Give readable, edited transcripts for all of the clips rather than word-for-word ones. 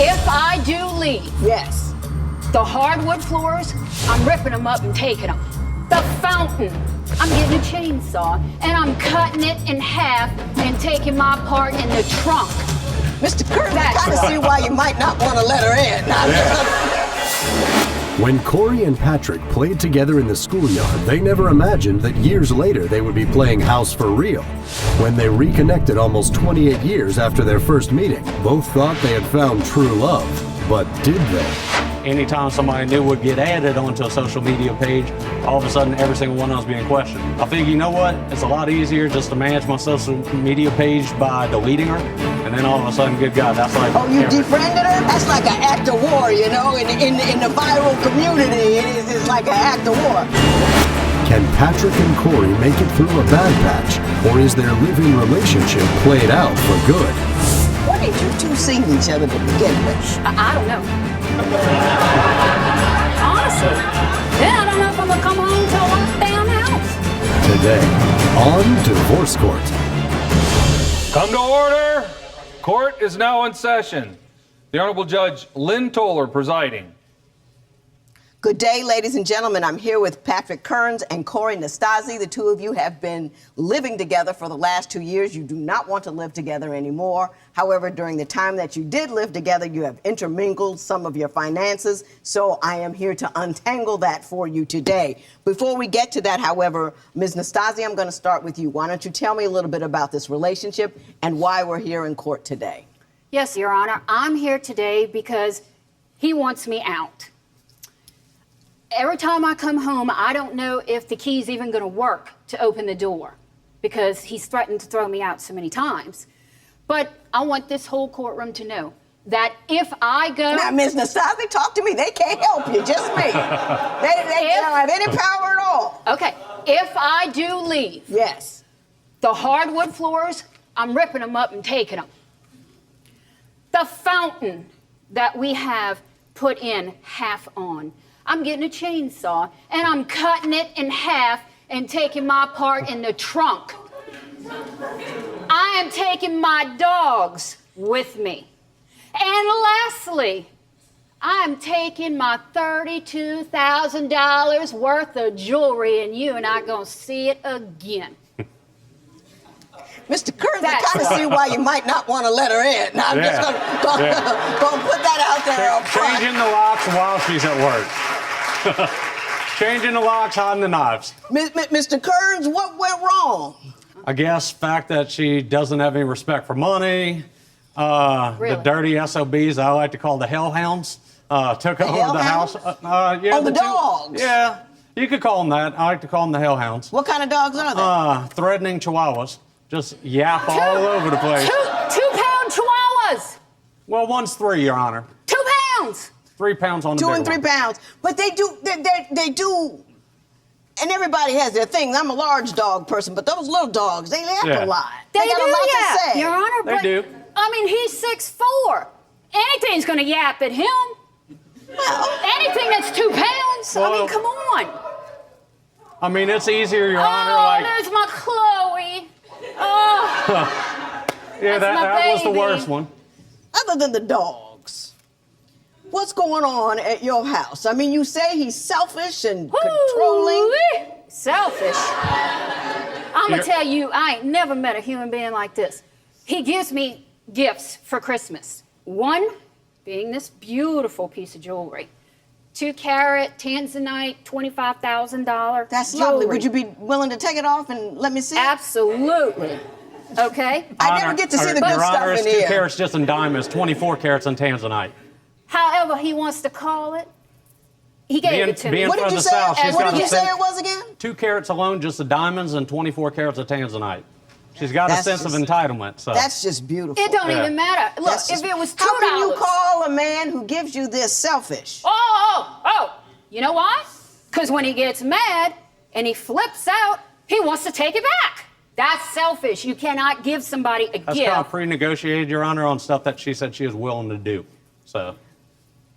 If I do leave, Yes. the hardwood floors, I'm ripping them up and taking them. The fountain, I'm getting a chainsaw and I'm cutting it in half and taking my part in the trunk. Mr. Curtis, I kind of see why you might not want to let her in. When Cory and Patrick played together in the schoolyard, they never imagined that years later they would be playing house for real. When they reconnected almost 28 years after their first meeting, both thought they had found true love. But did they? Anytime somebody new would get added onto a social media page, all of a sudden every single one of us being questioned. I figured, you know what? It's a lot easier just to manage my social media page by deleting her, and then all of a sudden, good God, that's like... Oh, you defriended her? That's like an act of war, you know? In the viral community, it's like an act of war. Can Patrick and Cory make it through a bad patch, or is their living relationship played out for good? Why did you two see each other to begin with? I don't know. Honestly. Then I don't know if I'm gonna come home to a locked down house. Today, on Divorce Court. Come to order. Court is now in session. The Honorable Judge Lynn Toller presiding. Good day, ladies and gentlemen. I'm here with Patrick Kearns and Cory Nastasi. The two of you have been living together for the last 2 years. You do not want to live together anymore. However, during the time that you did live together, you have intermingled some of your finances. So I am here to untangle that for you today. Before we get to that, however, Ms. Nastasi, I'm going to start with you. Why don't you tell me a little bit about this relationship and why we're here in court today? Yes, Your Honor. I'm here today because he wants me out. Every time I come home, I don't know if the key's even going to work to open the door because he's threatened to throw me out so many times. But I want this whole courtroom to know that if I go... Now, Ms. Nastasi, talk to me. They can't help you, just me. They don't have any power at all. Okay, if I do leave... Yes. The hardwood floors, I'm ripping them up and taking them. The fountain that we have put in half on, I'm getting a chainsaw and I'm cutting it in half and taking my part in the trunk. I am taking my dogs with me. And lastly, I'm taking my $32,000 worth of jewelry and you and I gonna see it again. Mr. Kearns, I kind of see why you might not want to let her in. I'm just going to put that out there up front. Changing the locks while she's at work. Changing the locks, hiding the knives. Mr. Kearns, what went wrong? I guess fact that she doesn't have any respect for money. Really? The dirty SOBs I like to call the hellhounds took over the house. Yeah, the dogs. Yeah, you could call them that. I like to call them the hellhounds. What kind of dogs are they? Threatening chihuahuas. Just yap all over the place. 2-pound chihuahuas. Well, one's 3, Your Honor. 2 pounds. 3 pounds on the 2 big and 3 one. pounds. But they do, and everybody has their thing. I'm a large dog person, but those little dogs, they yap a lot. They got do a lot yap, to say. Your Honor. They but, do. I mean, he's 6'4". Anything's gonna yap at him. Well, Anything that's 2 pounds. I Well- mean, come on. I mean, it's easier, Your Honor. Oh, Like, there's my Chloe. Oh, yeah, that's my that was the baby. worst one. other than the dogs, what's going on at your house? I mean, you say he's selfish and controlling. Woo-wee. Selfish. I'm gonna tell you, I ain't never met a human being like this. He gives me gifts for Christmas. One being this beautiful piece of jewelry. 2-carat tanzanite, $25,000. That's jewelry. lovely. Would you be willing to take it off and let me see it? Absolutely. Okay. I never get to see the good Your Honor, stuff it's in 2 here. carats just in diamonds, 24 carats in tanzanite. However he wants to call it, he gave it to me. being What did from you the say? South, she's What got did a you say sense- it was again? 2 carats alone, just the diamonds, and 24 carats of tanzanite. She's got a That's sense just- of entitlement. So That's just beautiful. It don't Yeah. even matter. Look, That's just- if it was $2. How can you call a man who gives you this selfish? Oh. You know why? Because when he gets mad and he flips out, he wants to take it back. That's selfish. You cannot give somebody a that's gift. kind of pre-negotiated, Your Honor, on stuff that she said she was willing to do. So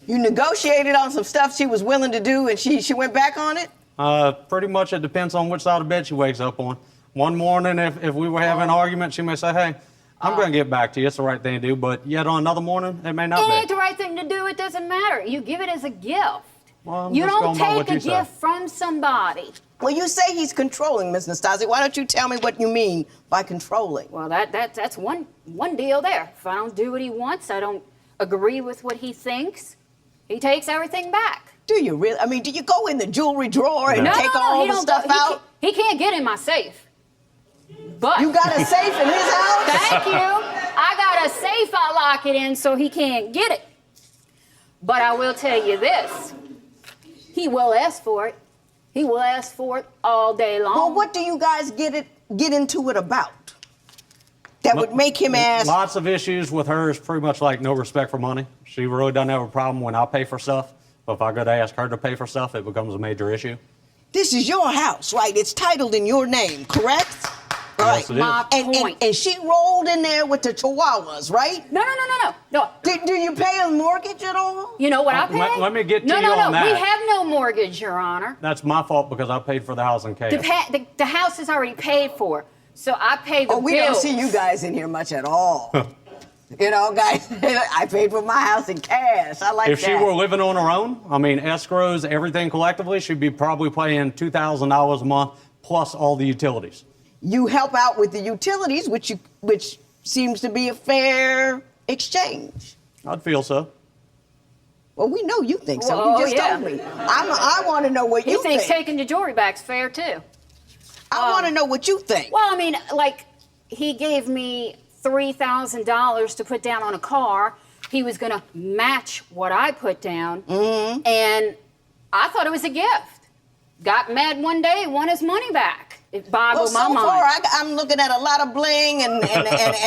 You negotiated on some stuff she was willing to do and she went back on it? pretty much it depends on which side of bed she wakes up on. One morning, if we were having an argument, she may say, hey, I'm going to get back to you. It's the right thing to do, but yet on another morning, it may not It be. ain't the right thing to do. It doesn't matter. You give it as a gift. Well, I'm You just don't going by what take a you say. gift from somebody. Well, you say he's controlling, Ms. Nastasi. Why don't you tell me what you mean by controlling? Well, that's one deal there. If I don't do what he wants, I don't agree with what he thinks, he takes everything back. Do you really? I mean, do you go in the jewelry drawer and No, take no, all he the don't stuff go, out? He can't get in my safe. But You got a safe in his house? thank you. I got a safe I lock it in so he can't get it. But I will tell you this. He will ask for it. He will ask for it all day long. Well, what do you guys get into it about? That would make him ask. Lots of issues with her is pretty much like no respect for money. She really doesn't have a problem when I pay for stuff. But if I go to ask her to pay for stuff, it becomes a major issue. This is your house, right? It's titled in your name, correct? Yes, it is. My point. And she rolled in there with the chihuahuas, right? No. Do you pay a mortgage at all? You know what I pay? Let me get to no, you no, on no. We that. have no mortgage, Your Honor. That's my fault because I paid for the house in cash. The house is already paid for, so I pay the Oh, we bills. don't see you guys in here much at all. You know, guys, I paid for my house in cash. I like If that. she were living on her own, I mean, escrows, everything collectively, she'd be probably paying $2,000 a month plus all the utilities. You help out with the utilities, which seems to be a fair exchange. I'd feel so. Well, we know you think so. Well, You just yeah. told me. I want to know what He you thinks think. taking the jewelry back's fair, too. I want to know what you think. Well, I mean, like, he gave me $3,000 to put down on a car. He was going to match what I put down. Mm-hmm. And I thought it was a gift. Got mad one day, won his money back. It boggled Well, my so mind. far, I'm looking at a lot of bling and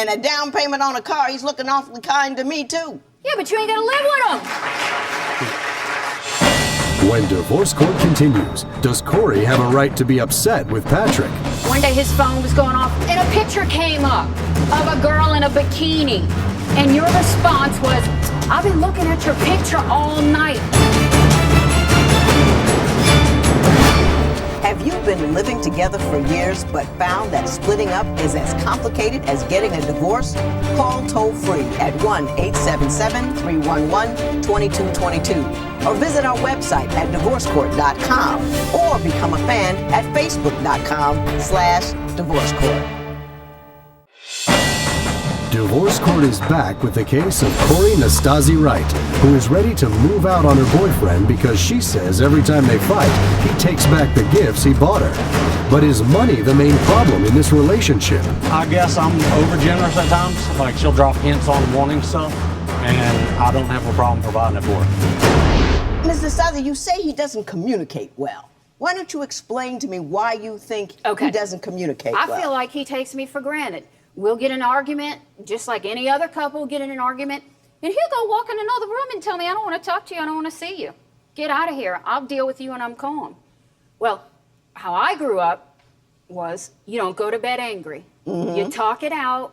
a down payment on a car. He's looking awfully kind to me, too. Yeah, but you ain't going to live with him. When divorce court continues, does Cory have a right to be upset with Patrick? One day his phone was going off and a picture came up of a girl in a bikini. And your response was, I've been looking at your picture all night. Have you been living together for years but found that splitting up is as complicated as getting a divorce? Call toll-free at 1-877-311-2222 or visit our website at divorcecourt.com or become a fan at facebook.com/divorcecourt. Divorce Court is back with the case of Cory Nastasi Wright, who is ready to move out on her boyfriend because she says every time they fight, he takes back the gifts he bought her. But is money the main problem in this relationship? I guess I'm overgenerous at times. Like, she'll drop hints on wanting stuff, and I don't have a problem providing it for her. Ms. Nastasi, you say he doesn't communicate well. Why don't you explain to me why you think Okay. he doesn't communicate well? I feel like he takes me for granted. We'll get in an argument, just like any other couple will get in an argument, and he'll go walk in another room and tell me, I don't want to talk to you, I don't want to see you. Get out of here. I'll deal with you when I'm calm. Well, how I grew up was you don't go to bed angry. You talk it out,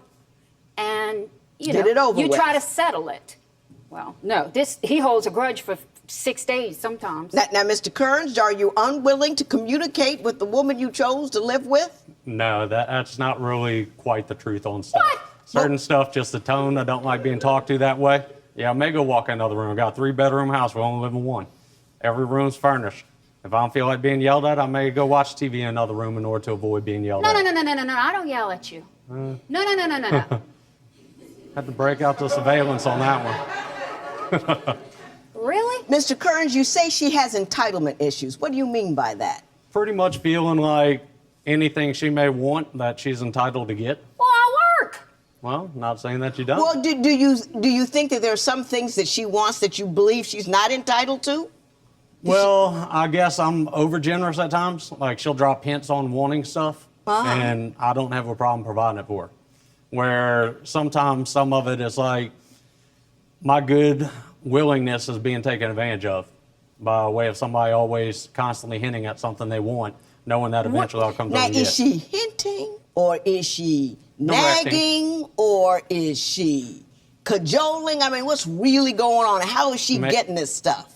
and you Get it over you with. try to settle it. Well, no, he holds a grudge for 6 days sometimes. Now, Mr. Kearns, are you unwilling to communicate with the woman you chose to live with? No, that's not really quite the truth on stuff. What? Certain stuff, just the tone. I don't like being talked to that way. Yeah, I may go walk in another room. I got a 3-bedroom house. We only live in one. Every room's furnished. If I don't feel like being yelled at, I may go watch TV in another room in order to avoid being yelled at. No, I don't yell at you. No. Had to break out the surveillance on that one. Really? Mr. Kearns, you say she has entitlement issues. What do you mean by that? Pretty much feeling like anything she may want that she's entitled to get. Well, I work. Well, not saying that you don't. Well, do you think that there are some things that she wants that you believe she's not entitled to? Well, I guess I'm overgenerous at times. Like, she'll drop hints on wanting stuff, and I don't have a problem providing it for her. Where sometimes some of it is like my good willingness is being taken advantage of by way of somebody always constantly hinting at something they want, knowing that eventually I'll come to Now, and get. is she hinting, or is she Directing. nagging, or is she cajoling? I mean, what's really going on? How is she getting this stuff?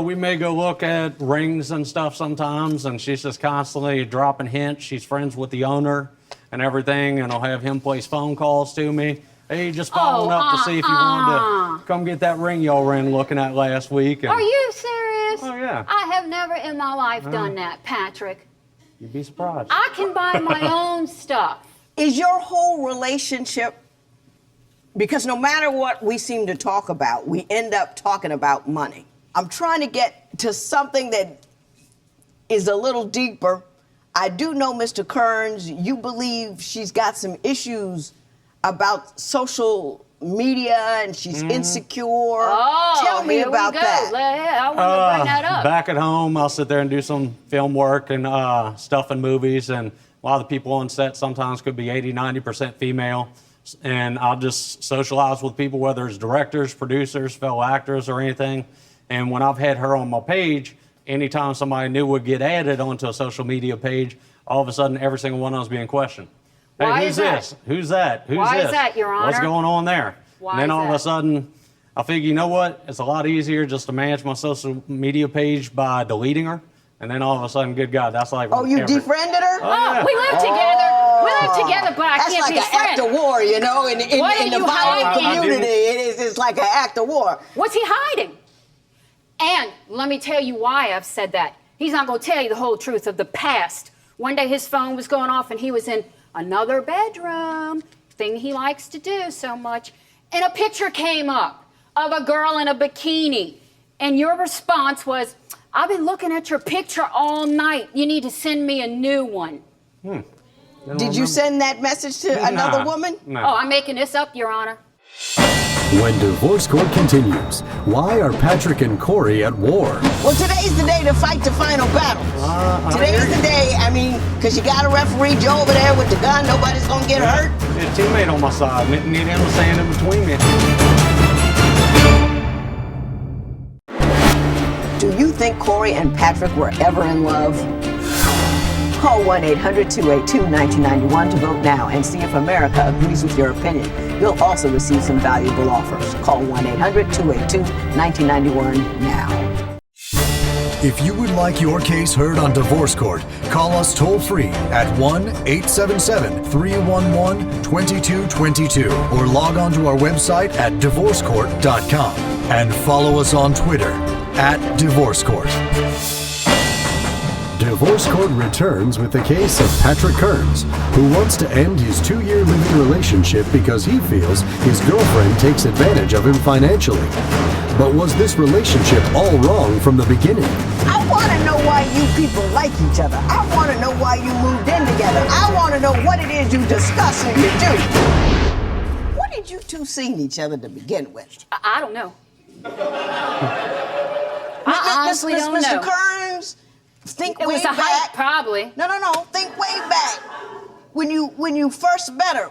We may go look at rings and stuff sometimes, and she's just constantly dropping hints. She's friends with the owner, and everything, and I'll have him place phone calls to me. Hey, just following up to see if you wanted to come get that ring y'all ran looking at last week. And, Are you serious? Oh, yeah. I have never in my life done that, Patrick. You'd be surprised. I can buy my own stuff. Is your whole relationship, because no matter what we seem to talk about, we end up talking about money. I'm trying to get to something that is a little deeper. I do know, Mr. Kearns, you believe she's got some issues about social media and she's insecure. Oh, Tell me here about we go. that. Yeah, I want to bring that up. Back at home, I'll sit there and do some film work and stuff in movies, and a lot of the people on set sometimes could be 80, 90% female. And I'll just socialize with people, whether it's directors, producers, fellow actors, or anything. And when I've had her on my page, anytime somebody new would get added onto a social media page, all of a sudden every single one of them is being questioned. Hey, Why who's is that? this? Who's that? Who's Why this? is that, Your What's Honor? going on there? Why and then is all of that? a sudden, I figure, you know what? It's a lot easier just to manage my social media page by deleting her. And then all of a sudden, good God, that's like... Oh, you defriended her? Oh, we live together. We live together, but I That's can't like be a an act friend. of war, you know, in What the are you violent hiding? community. It's like an act of war. What's he hiding? And let me tell you why I've said that. He's not going to tell you the whole truth of the past. One day his phone was going off and he was in another bedroom, thing he likes to do so much, and a picture came up of a girl in a bikini. And your response was, I've been looking at your picture all night. You need to send me a new one. Did you send that message to another woman? No. Oh, I'm making this up, Your Honor. When Divorce Court continues, why are Patrick and Cory at war? Well, today's the day to fight the final battle. Today's the day, because you got a referee Joe over there with the gun. Nobody's going to get hurt. A teammate on my side. Need him to stand in between me. Do you think Cory and Patrick were ever in love? Call 1-800-282-1991 to vote now and see if America agrees with your opinion. You'll also receive some valuable offers. Call 1-800-282-1991 now. If you would like your case heard on Divorce Court, call us toll-free at 1-877-311-2222 or log on to our website at divorcecourt.com and follow us on Twitter at Divorce Court. Divorce Court returns with the case of Patrick Kearns, who wants to end his 2-year living relationship because he feels his girlfriend takes advantage of him financially. But was this relationship all wrong from the beginning? I want to know why you people like each other. I want to know why you moved in together. I want to know what it is you discuss and you do. What did you two see in each other to begin with? I don't know. I honestly don't Mr. know. Kearns, think It way was the back. height, probably. No. Think way back. When you first met her,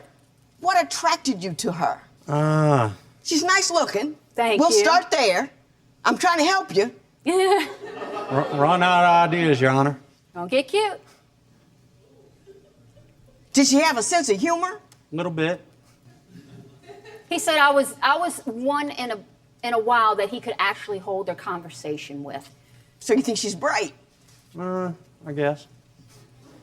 what attracted you to her? She's nice looking. Thank We'll you. start there. I'm trying to help you. Run out of ideas, Your Honor. Don't get cute. Did she have a sense of humor? A little bit. He said I was one in a while that he could actually hold a conversation with. So you think she's bright? I guess.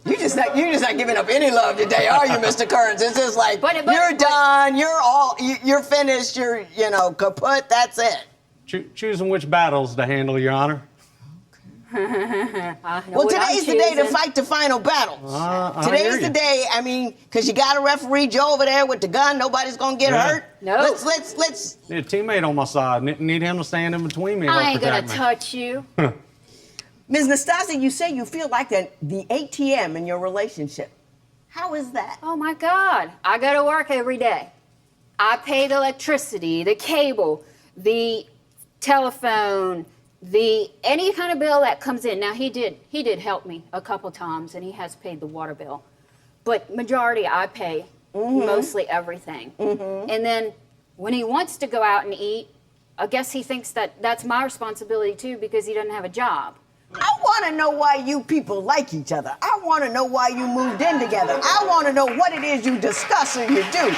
You're just not giving up any love today, are you, Mr. Kearns? It's just like But- you're done. You're finished. You're kaput. That's it. Choosing which battles to handle, Your Honor. Well, today's the day to fight the final battle. Today's the day. Because you got a referee Joe over there with the gun. Nobody's gonna get hurt. No. Let's. Need a teammate on my side. Need him to stand in between me. And I ain't gonna protect me. touch you. Ms. Nastasi, you say you feel like the ATM in your relationship. How is that? Oh my God, I go to work every day. I pay the electricity, the cable, the telephone, any kind of bill that comes in. Now he did help me a couple times, and he has paid the water bill, but majority I pay, mostly everything. And then when he wants to go out and eat, I guess he thinks that that's my responsibility too because he doesn't have a job. I want to know why you people like each other. I want to know why you moved in together. I want to know what it is you discuss and you do.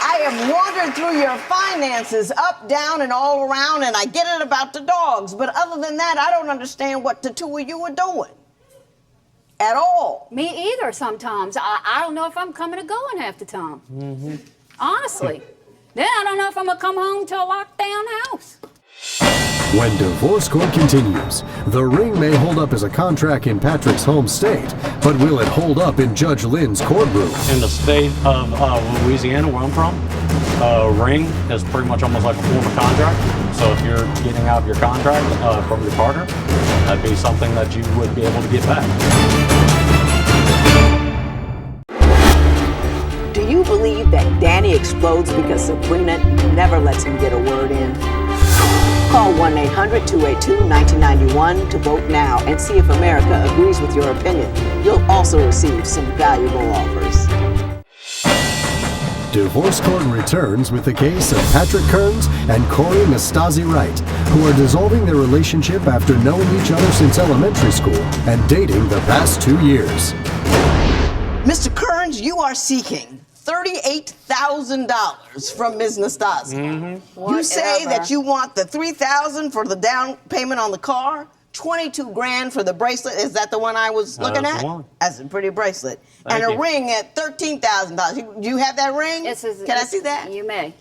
I have wandered through your finances up, down, and all around, and I get it about the dogs. But other than that, I don't understand what the two of you are doing. at all. Me either sometimes. I don't know if I'm coming or going half the time. Honestly. Then I don't know if I'm going to come home to a locked down house. When divorce court continues, the ring may hold up as a contract in Patrick's home state, but will it hold up in Judge Lynn's courtroom? In the state of Louisiana, where I'm from, a ring is pretty much almost like a form of contract. So if you're getting out of your contract from your partner, that'd be something that you would be able to get back. Do you believe that Danny explodes because Sabrina never lets him get a word in? Call 1-800-282-1991 to vote now and see if America agrees with your opinion. You'll also receive some valuable offers. Divorce Court returns with the case of Patrick Kearns and Cory Nastasi Wright, who are dissolving their relationship after knowing each other since elementary school and dating the past 2 years. Mr. Kearns, you are seeking $38,000 from Ms. Nastasi. You say that you want the $3,000 for the down payment on the car, $22,000 for the bracelet. Is that the one I was looking That's at? the one. That's a pretty bracelet. Thank and a you. ring at $13,000. Do you have that ring? Can I see that? You may.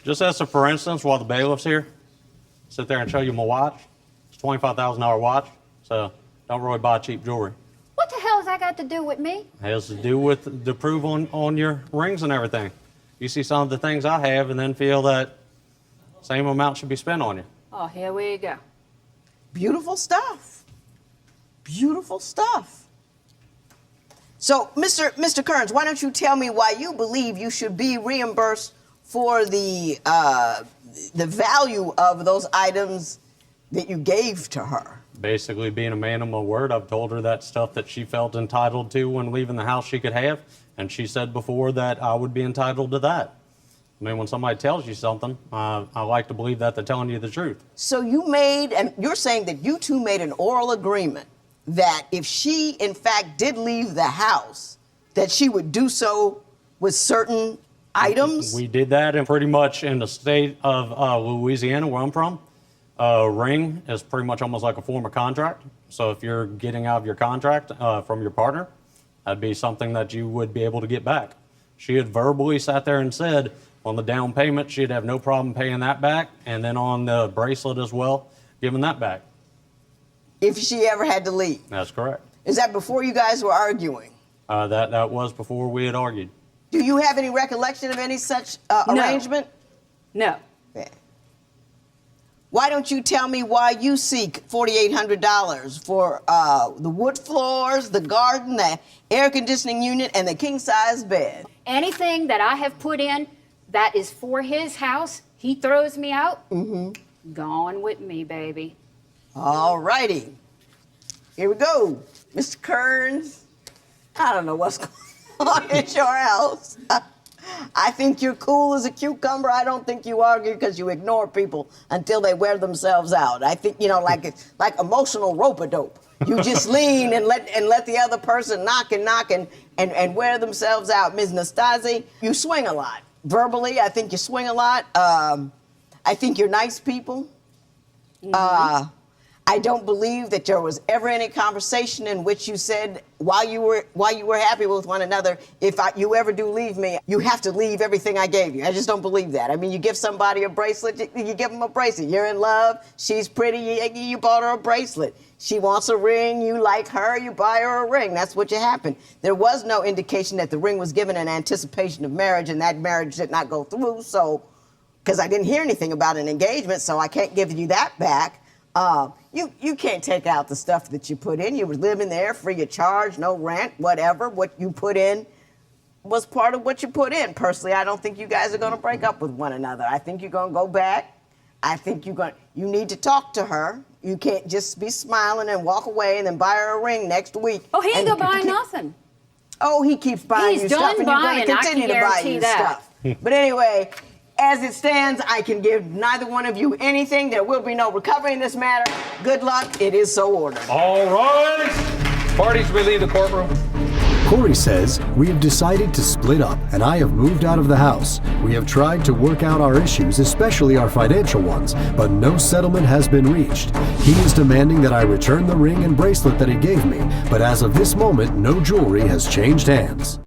Just as a for instance, while the bailiff's here, sit there and show you my watch. It's a $25,000 watch, so don't really buy cheap jewelry. What the hell has that got to do with me? It has to do with the proof on your rings and everything. You see some of the things I have and then feel that same amount should be spent on you. Oh, here we go. Beautiful stuff. Beautiful stuff. So, Mr. Kearns, why don't you tell me why you believe you should be reimbursed for the value of those items that you gave to her? Basically, being a man of my word, I've told her that stuff that she felt entitled to when leaving the house she could have, and she said before that I would be entitled to that. I mean, when somebody tells you something, I like to believe that they're telling you the truth. So you made, and you're saying that you two made an oral agreement that if she, in fact, did leave the house, that she would do so with certain items? We did that, and pretty much in the state of Louisiana, where I'm from, a ring is pretty much almost like a form of contract. So if you're getting out of your contract from your partner, that'd be something that you would be able to get back. She had verbally sat there and said on the down payment, she'd have no problem paying that back, and then on the bracelet as well, giving that back. If she ever had to leave. That's correct. Is that before you guys were arguing? That was before we had argued. Do you have any recollection of any such arrangement? No. Yeah. Why don't you tell me why you seek $4,800 for the wood floors, the garden, the air conditioning unit, and the king-size bed? Anything that I have put in that is for his house, he throws me out. Gone with me, baby. All righty. Here we go. Mr. Kearns, I don't know what's going on at your house. I think you're cool as a cucumber. I don't think you argue because you ignore people until they wear themselves out. I think, like it's like emotional rope-a-dope. You just lean and let the other person knock and wear themselves out. Ms. Nastasi, you swing a lot. Verbally, I think you swing a lot. I think you're nice people. I don't believe that there was ever any conversation in which you said while you were happy with one another, if you ever do leave me, you have to leave everything I gave you. I just don't believe that. I mean, you give somebody a bracelet, you give them a bracelet. You're in love, she's pretty, you bought her a bracelet. She wants a ring, you like her, you buy her a ring. That's what happened. There was no indication that the ring was given in anticipation of marriage, and that marriage did not go through, so, because I didn't hear anything about an engagement, so I can't give you that back. You can't take out the stuff that you put in. You were living there free of charge, no rent, whatever. What you put in was part of what you put in. Personally, I don't think you guys are going to break up with one another. I think you're going to go back. I think you need to talk to her. You can't just be smiling and walk away and then buy her a ring next week. Oh, he ain't gonna buy nothing. Oh, he keeps buying you stuff, and you're going to continue to buy you stuff. But anyway, as it stands, I can give neither one of you anything. There will be no recovery in this matter. Good luck. It is so ordered. All rise. Parties, we leave the courtroom. Cory says, "We have decided to split up and I have moved out of the house. We have tried to work out our issues, especially our financial ones, but no settlement has been reached. He is demanding that I return the ring and bracelet that he gave me, but as of this moment, no jewelry has changed hands."